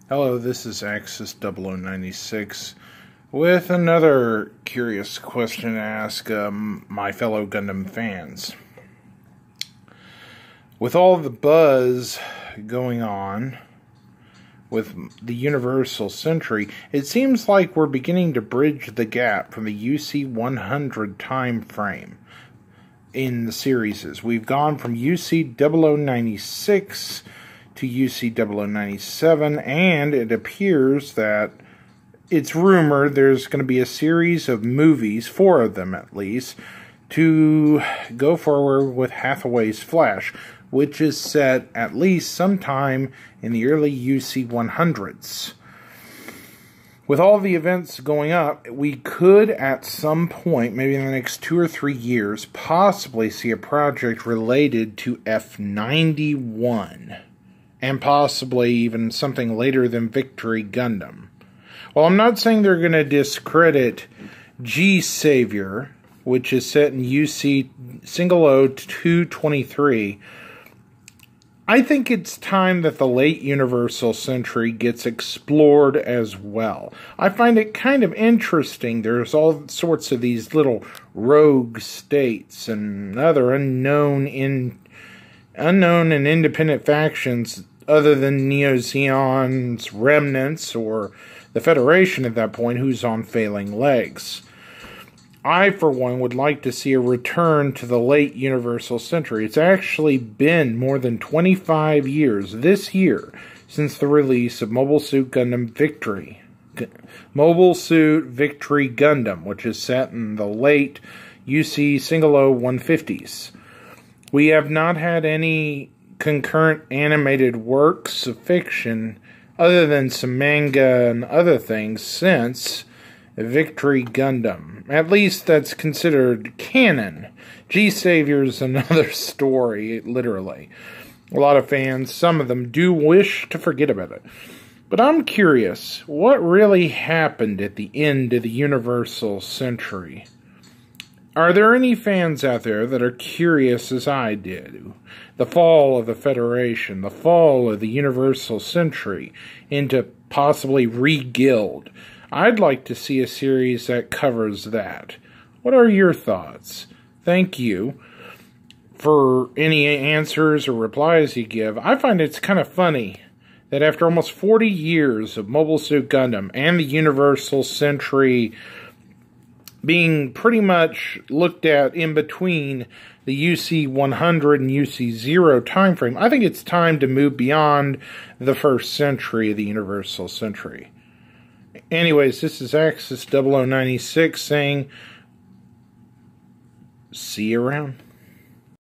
Hello, this is Axis 0096 with another curious question to ask my fellow Gundam fans. With all the buzz going on with the Universal Century, it seems like we're beginning to bridge the gap from the UC-100 time frame in the series. We've gone from UC-0096 to UC-0097, and it appears that it's rumored there's going to be a series of movies, 4 of them at least, to go forward with Hathaway's Flash, which is set at least sometime in the early UC-100s. With all the events going up, we could at some point, maybe in the next 2 or 3 years, possibly see a project related to F91. And possibly even something later than Victory Gundam. Well, I'm not saying they're going to discredit G-Savior, which is set in UC 223. I think it's time that the late Universal Century gets explored as well. I find it kind of interesting. There's all sorts of these little rogue states and other unknown and independent factions other than Neo-Zeon's remnants or the Federation at that point, who's on failing legs. I, for one, would like to see a return to the late Universal Century. It's actually been more than 25 years this year since the release of Mobile Suit Gundam Victory. Mobile Suit Victory Gundam, which is set in the late UC 150s. We have not had any concurrent animated works of fiction other than some manga and other things since Victory Gundam. At least that's considered canon. G-Savior's another story, literally. A lot of fans, some of them, do wish to forget about it. But I'm curious, what really happened at the end of the Universal Century? Are there any fans out there that are curious as I did? The fall of the Federation, the fall of the Universal Century into possibly Re-Guild. I'd like to see a series that covers that. What are your thoughts? Thank you for any answers or replies you give. I find it's kind of funny that after almost 40 years of Mobile Suit Gundam and the Universal Century being pretty much looked at in between the UC 100 and UC 0 time frame, I think it's time to move beyond the first century of the Universal Century. Anyways, this is Axis 0096 saying, see you around.